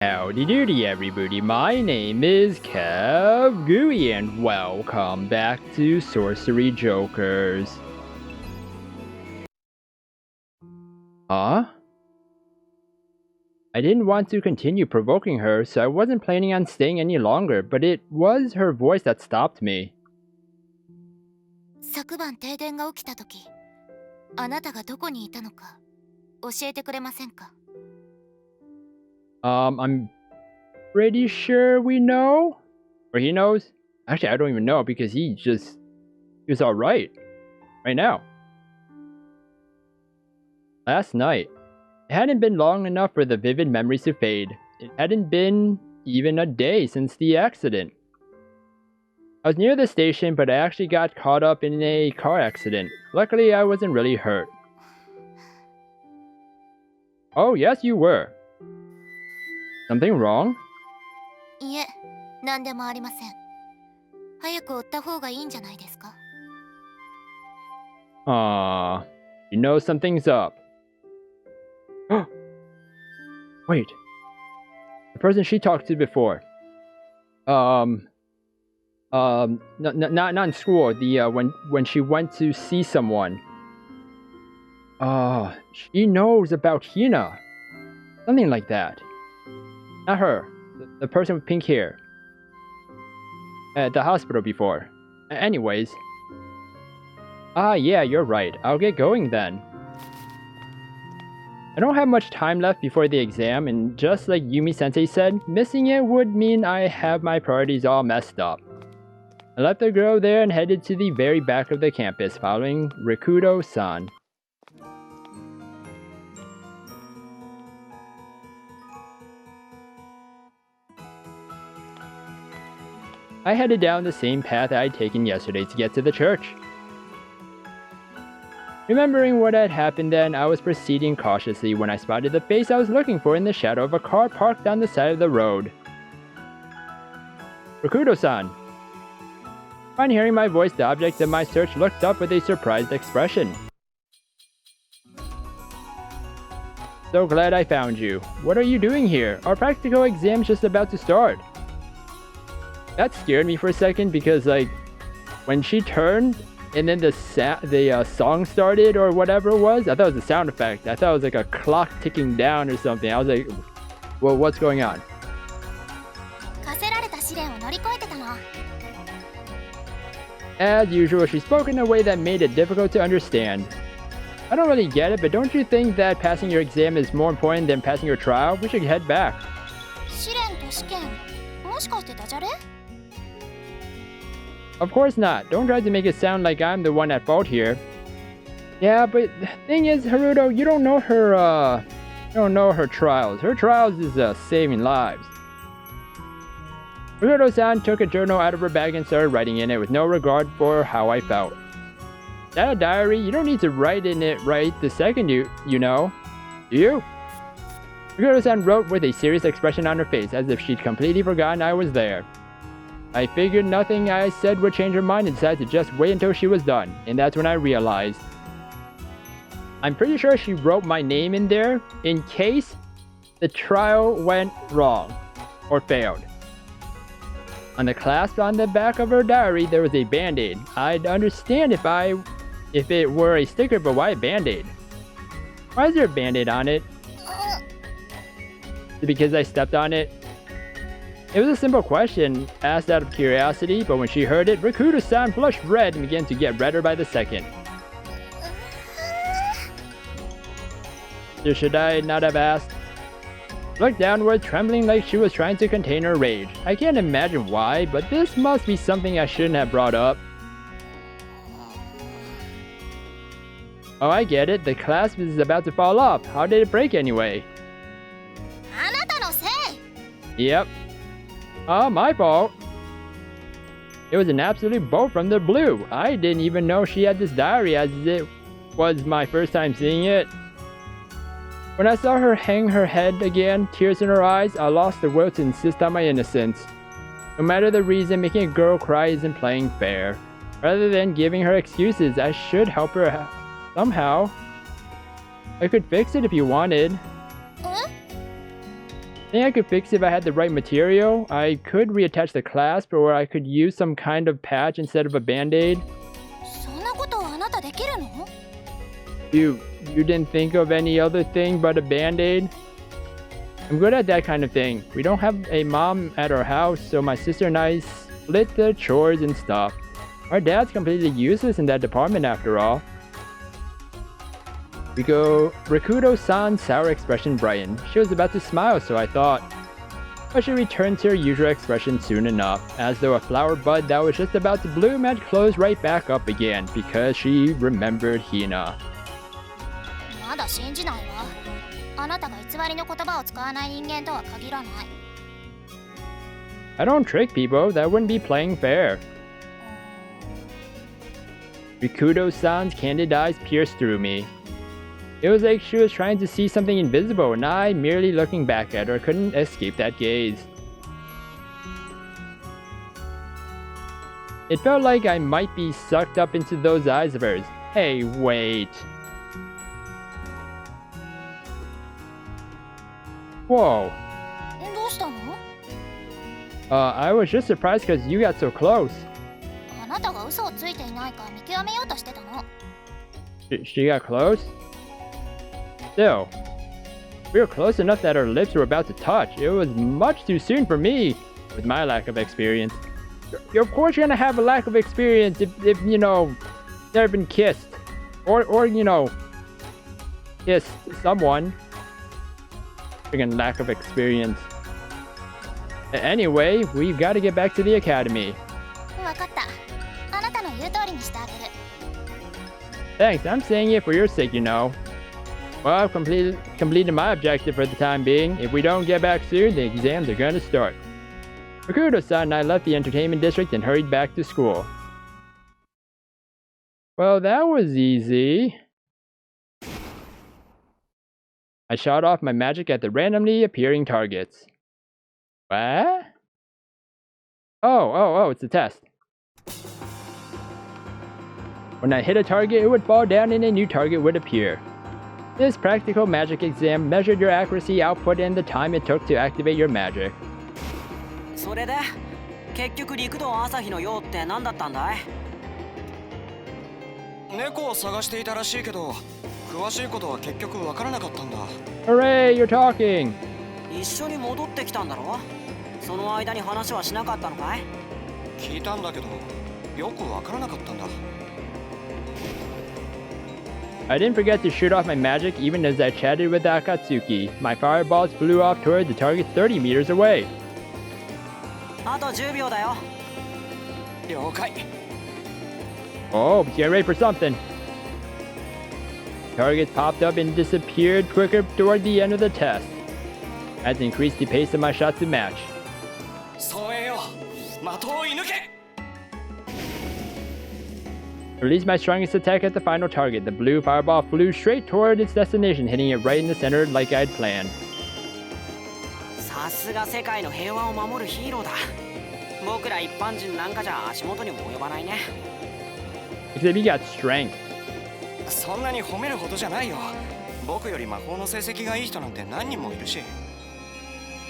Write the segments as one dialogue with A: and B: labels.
A: Howdy doody everybody, my name is KevGuuey and welcome back to Sorcery Jokers. Huh? I didn't want to continue provoking her, so I wasn't planning on staying any longer, but it was her voice that stopped me.
B: 昨晩停電が起きたとき、あなたがどこにいたのか教えてくれませんか?
A: I'm pretty sure we know? Or he knows? Actually, I don't even know because he was alright. Right now. Last night. It hadn't been long enough for the vivid memories to fade. It hadn't been even a day since the accident. I was near the station, but I actually got caught up in a car accident. Luckily, I wasn't really hurt. Oh, yes, you were. Something wrong?
B: いえ、何でもありません。早く追った方がいいんじゃないですか?
A: You know something's up. Wait. The person she talked to before. Not in school. When she went to see someone. She knows about Hina. Something like that. Not her. The person with pink hair. At the hospital before. Anyways. Yeah, you're right. I'll get going then. I don't have much time left before the exam, and just like Yumi-sensei said, missing it would mean I have my priorities all messed up. I left the girl there and headed to the very back of the campus, following Rikudo-san. I headed down the same path I'd taken yesterday to get to the church. Remembering what had happened then, I was proceeding cautiously when I spotted the face I was looking for in the shadow of a car parked on the side of the road. Rikudo-san! Upon hearing my voice, the object of my search looked up with a surprised expression. So glad I found you. What are you doing here? Our practical exam's just about to start. That scared me for a second because, like, when she turned and then the song started or whatever it was, I thought it was a sound effect. I thought it was like a clock ticking down or something. I was like, well, what's going on? As usual, she spoke in a way that made it difficult to understand. I don't really get it, but don't you think that passing your exam is more important than passing your trial? We should head back. Of course not. Don't try to make it sound like I'm the one at fault here. Yeah, but the thing is, Haruto, you don't know her trials. Her trials is saving lives. Haruto-san took a journal out of her bag and started writing in it with no regard for how I felt. Is that a diary? You don't need to write in it right the second you know. Do you? Haruto-san wrote with a serious expression on her face, as if she'd completely forgotten I was there. I figured nothing I said would change her mind and decided to just wait until she was done, and that's when I realized. I'm pretty sure she wrote my name in there in case the trial went wrong or failed. On the clasp on the back of her diary, there was a band-aid. I'd understand if it were a sticker, but why a band-aid? Why is there a band-aid on it? Is it because I stepped on it? It was a simple question, asked out of curiosity, but when she heard it, Rikudo-san flushed red and began to get redder by the second. So should I not have asked? Looked downward, trembling like she was trying to contain her rage. I can't imagine why, but this must be something I shouldn't have brought up. Oh, I get it. The clasp is about to fall off. How did it break anyway? Yep. Oh, my fault. It was an absolute bolt from the blue. I didn't even know she had this diary, as it was my first time seeing it. When I saw her hang her head again, tears in her eyes, I lost the will to insist on my innocence. No matter the reason, making a girl cry isn't playing fair. Rather than giving her excuses, I should help her somehow. I could fix it if you wanted. I think I could fix it if I had the right material. I could reattach the clasp, or I could use some kind of patch instead of a band-aid.
B: そんなことあなたできるの？
A: You didn't think of any other thing but a band-aid? I'm good at that kind of thing. We don't have a mom at our house, so my sister and I split the chores and stuff. Our dad's completely useless in that department after all. We go, Rakudo-san's sour expression brightened. She was about to smile, so I thought. But she returned to her usual expression soon enough, as though a flower bud that was just about to bloom had closed right back up again, because she remembered Hina.
B: まだ信じないわ。あなたが偽りの言葉を使わない人間とは限らない。
A: I don't trick people, that wouldn't be playing fair. Rikudo-san's candid eyes pierced through me. It was like she was trying to see something invisible, and I, merely looking back at her, couldn't escape that gaze. It felt like I might be sucked up into those eyes of hers. Hey, wait. Whoa.
B: どうしたの？
A: I was just surprised because you got so close.
B: あなたが嘘をついていないか見極めようとしてたの。
A: She got close? Still, we were close enough that our lips were about to touch. It was much too soon for me, with my lack of experience. You're of course gonna have a lack of experience if you know, never been kissed. Or you know, kissed someone. Friggin' lack of experience. Anyway, we've got to get back to the academy.
B: わかった。あなたの言う通りにしてあげる。
A: Thanks, I'm saying it for your sake, you know. Well, I've completed my objective for the time being. If we don't get back soon, the exams are gonna start. Rakudo-san and I left the entertainment district and hurried back to school. Well, that was easy. I shot off my magic at the randomly appearing targets. What? Oh, it's a test. When I hit a target, it would fall down and a new target would appear. This practical magic exam measured your accuracy output and the time it took to activate your magic.
C: それで結局陸道朝日の用って何だったんだい？
D: 猫を探していたらしいけど、詳しいことは結局わからなかったんだ。
A: Hooray, you're talking!
C: 一緒に戻ってきたんだろ？その間に話はしなかったのかい？
D: 聞いたんだけど、よくわからなかったんだ。
A: I didn't forget to shoot off my magic even as I chatted with Akatsuki. My fireballs flew off toward the target 30 meters away.
C: あと10秒だよ。
D: 了解。
A: Oh, get ready for something. Targets popped up and disappeared quicker toward the end of the test. I had to increase the pace of my shots to match.
D: そうえよ。的を射抜け。
A: Released my strongest attack at the final target. The blue fireball flew straight toward its destination, hitting it right in the center like I'd planned.
C: さすが世界の平和を守るヒーローだ。僕ら一般人なんかじゃ足元にも及ばないね。
A: Except he got strength.
D: そんなに褒めるほどじゃないよ。僕より魔法の成績がいい人なんて何人もいるし。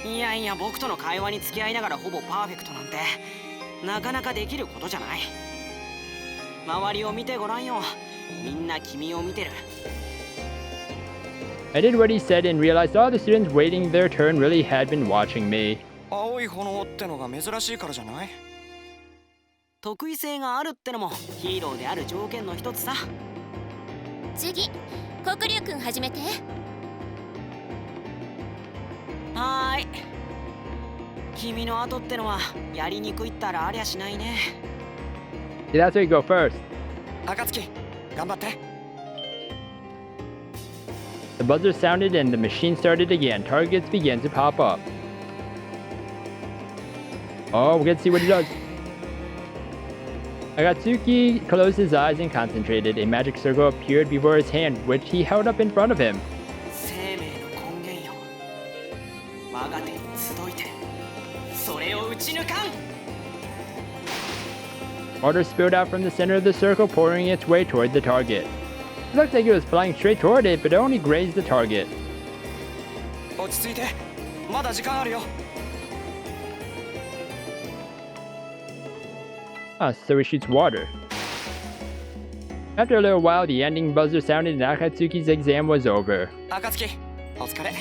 C: いやいや、僕との会話に付き合いながらほぼパーフェクトなんてなかなかできることじゃない。周りを見てごらんよ。みんな君を見てる。
A: I did what he said and realized all the students waiting their turn really had been watching me.
D: 青い炎ってのが珍しいからじゃない？
C: 得意性があるってのもヒーローである条件の一つさ。
B: 次、黒龍くん始めて。
C: はーい。君の後ってのはやりにくいったらありゃしないね。
A: See, that's where you go first.
D: 暁、頑張って。
A: The buzzer sounded and the machine started again. Targets began to pop up. Oh, we're gonna see what he does. Akatsuki closed his eyes and concentrated. A magic circle appeared before his hand, which he held up in front of him.
C: 生命の根源よ。我が手に集いて、それを打ち抜かん。
A: Water spilled out from the center of the circle, pouring its way toward the target. It looked like it was flying straight toward it, but it only grazed the target.
D: 落ち着いて。まだ時間あるよ。
A: Ah, so he shoots water. After a little while, the ending buzzer sounded and Akatsuki's exam was over.
D: 暁、お疲れ。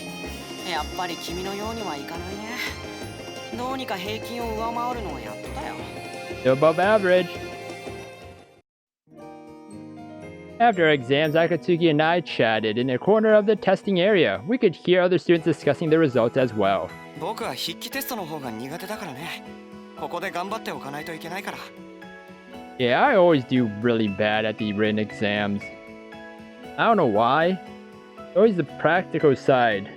C: やっぱり君のようにはいかないね。どうにか平均を上回るのはやっとだよ。
A: Still above average. After our exams, Akatsuki and I chatted in a corner of the testing area. We could hear other students discussing the results as well.
D: 僕は筆記テストの方が苦手だからね。ここで頑張っておかないといけないから。
A: Yeah, I always do really bad at the written exams. I don't know why. Always the practical side.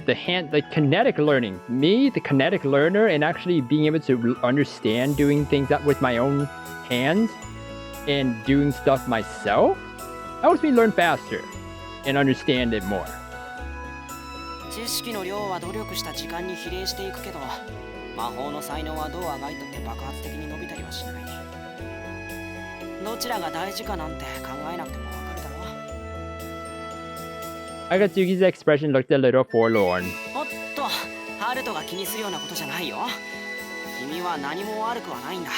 A: Like kinetic learning. Me, the kinetic learner, and actually being able to understand doing things with my own hands and doing stuff myself helps me learn faster and understand it more.
C: 知識の量は努力した時間に比例していくけど、魔法の才能はどうあがいたって爆発的に伸びたりはしない。どちらが大事かなんて考えなくてもわかるだろう。
A: Akatsuki's expression looked a little forlorn.
C: おっと、ハルトが気にするようなことじゃないよ。君は何も悪くはないんだ。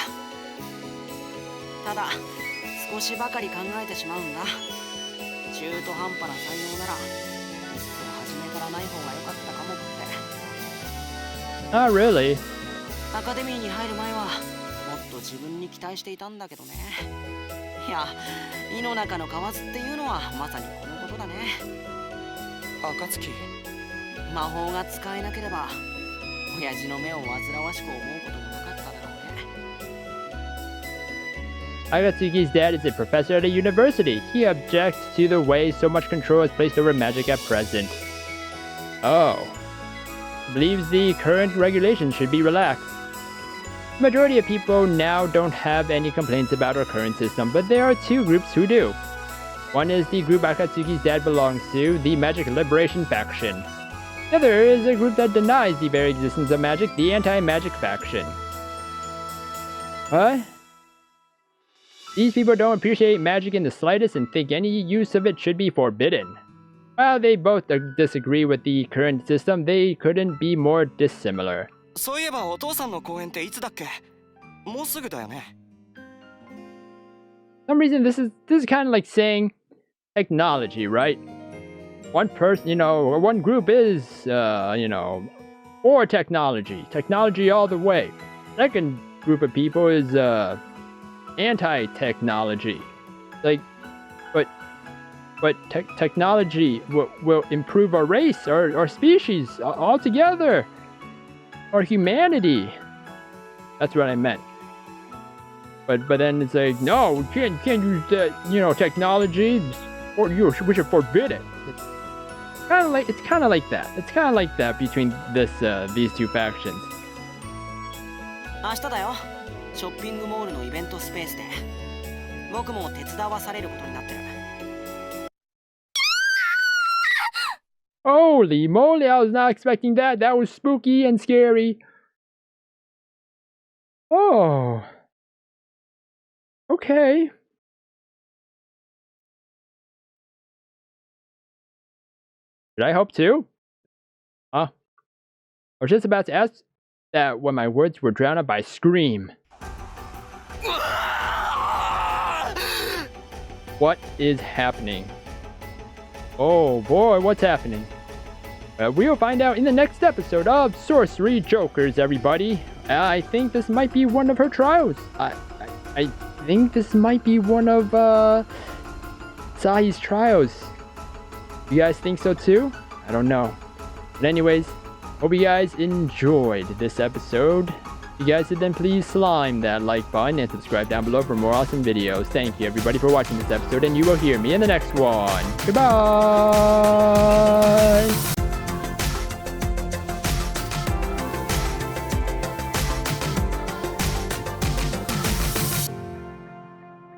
C: ただ、少しばかり考えてしまうんだ。中途半端な才能なら、いっそ初めからない方が良かったかもって。
A: Not really.
C: アカデミーに入る前は、もっと自分に期待していたんだけどね。いや、井の中の蛙っていうのはまさにこのことだね。
D: 暁、
C: 魔法が使えなければ親父の目を煩わしく思うこともなかっただろうね。
A: Akatsuki's dad is a professor at a university. He objects to the way so much control is placed over magic at present. Oh. Believes the current regulations should be relaxed. The majority of people now don't have any complaints about our current system, but there are two groups who do. One is the group Akatsuki's dad belongs to, the Magic Liberation Faction. The other is a group that denies the very existence of magic, the Anti-Magic Faction. What? These people don't appreciate magic in the slightest and think any use of it should be forbidden. While they both disagree with the current system, they couldn't be more dissimilar.
D: そういえばお父さんの公演っていつだっけ？もうすぐだよね。
A: For some reason, this is kind of like saying technology, right? One person, or one group is, for technology. Technology all the way. Second group of people is, anti-technology. Like, but technology will improve our race, our species altogether. Or humanity. That's what I meant. But then it's like, no, we can't use that, technology, or we should forbid it. It's kind of like that. It's kind of like that between these two factions.
C: 明日だよ。ショッピングモールのイベントスペースで。僕も手伝わされることになってる。
A: Holy moly, I was not expecting that. That was spooky and scary. Oh. Okay. Did I hope too? Huh? I was just about to ask that when my words were drowned out by a scream. What is happening? Oh boy, what's happening? We'll find out in the next episode of Sorcery Jokers, everybody. I think this might be one of her trials. I think this might be one of ASAHIS trials. You guys think so too? I don't know. But anyways, hope you guys enjoyed this episode. If you guys did, then please slime that like button and subscribe down below for more awesome videos. Thank you everybody for watching this episode, and you will hear me in the next one. Goodbye!